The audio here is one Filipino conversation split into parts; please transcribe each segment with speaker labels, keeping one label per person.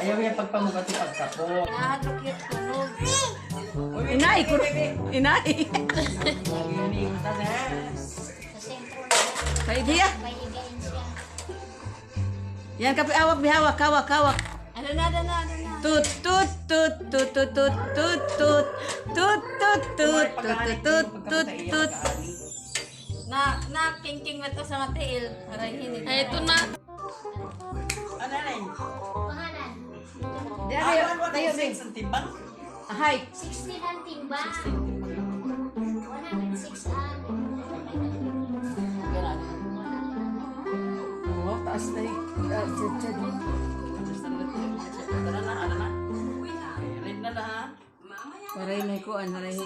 Speaker 1: Ayaw yung pagpamukat yung pagkapo.
Speaker 2: Nahatok yung tunog.
Speaker 3: Inay ko. Inay.
Speaker 1: Naging
Speaker 2: Sa sentro na.
Speaker 3: Kay dia.
Speaker 2: May higain siya.
Speaker 3: Yan kape awak bihawak hawak hawak.
Speaker 2: Ano na.
Speaker 3: Tut tut tut tut tut tut tut tut tut tut tut tut tut tut tut.
Speaker 2: Na king mo to sa matiil. Aray hinit.
Speaker 4: Ay, ito na.
Speaker 1: Ano na yun?
Speaker 2: Pangalan.
Speaker 3: Dia tayo tayo
Speaker 1: Six
Speaker 3: bing.
Speaker 1: ang timbang.
Speaker 3: Hay.
Speaker 2: 16 ang timbang. 106 ang.
Speaker 3: Oh, taas na chat.
Speaker 1: Ano na? Red na na ha?
Speaker 3: Paray may kuan paray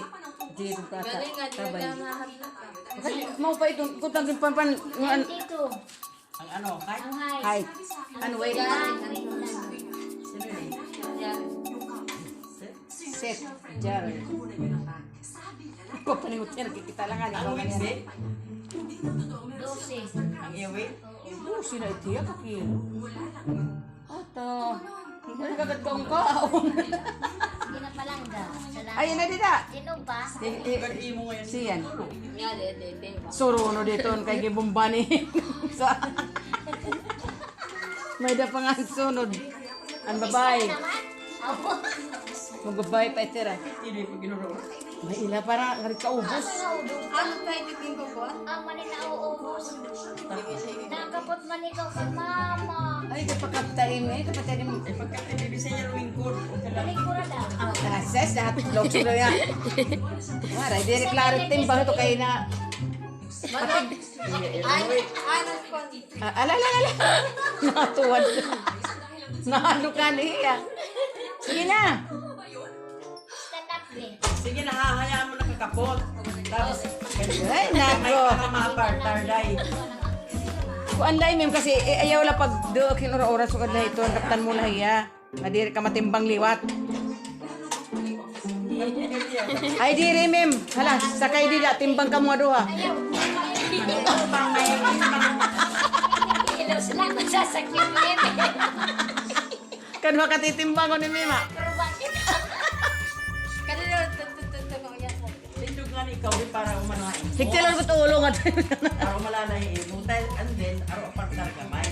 Speaker 3: dito tata.
Speaker 4: Galing nga, di na
Speaker 3: Tabay.
Speaker 4: nahatok.
Speaker 3: Kasi mau pa itong kutang pan ngan
Speaker 2: 22.
Speaker 1: Ang ano? Kahit
Speaker 2: Ang high.
Speaker 3: hay. Ano wait.
Speaker 1: sino yun?
Speaker 4: Yan.
Speaker 3: Set jar. Ko paningot yan kita lang ani
Speaker 1: Ang Wednesday?
Speaker 2: 12.
Speaker 1: Ang iwi?
Speaker 3: Oh, sila ito ya kakil. Ato. Ano kagat kaong kaon?
Speaker 2: Sige na palangga. Salamat.
Speaker 3: Ayun na dida.
Speaker 2: Sino pa?
Speaker 1: Pag imo ngayon.
Speaker 3: Siyan.
Speaker 4: Nga, de.
Speaker 3: Suruno dito kay gibumbani. Sa may da pa nga sunod. Ang babae.
Speaker 2: Naman? Ako.
Speaker 3: Ang babae pa itira.
Speaker 1: Hindi ko ginuro.
Speaker 3: May ila para ngarit ka ubos.
Speaker 4: Ano tayo titing ko po?
Speaker 2: Ang mani na uubos. Nakapot man ikaw kay mama.
Speaker 3: Ay, kapakaptain mo. Ay, kapatid mo.
Speaker 1: Pagka tinibisa niya lingkod.
Speaker 2: Balikura daw.
Speaker 3: Ang kases, lahat log sila yan. Maray, di klaro timbang ito kayo na. Ala. Natuwan. Nahalo ka niya. Sige na.
Speaker 2: Stand up din.
Speaker 1: Sige na, hahayaan mo na kakapot. Tapos,
Speaker 3: Ay,
Speaker 1: may
Speaker 3: nako.
Speaker 1: kamapartar day.
Speaker 3: Kuan dai mem kasi ayaw la pag do kinura-oras ko kadlay ito kaptan mo na hiya. Nadiri ka matimbang liwat. Ay diri mem. Hala, sakay dida timbang ka mo duha.
Speaker 2: Ayaw. Ilaw sila kung sasakyan mo yun.
Speaker 3: Kan makatitimbang ko ni Mima.
Speaker 2: Pero bakit?
Speaker 4: Kanino, tutututut ko yan.
Speaker 1: Tindog nga ni ikaw rin para umanain.
Speaker 3: Higtilon ko tulong at
Speaker 1: Para umalala yung imo. And then, araw partner ka, may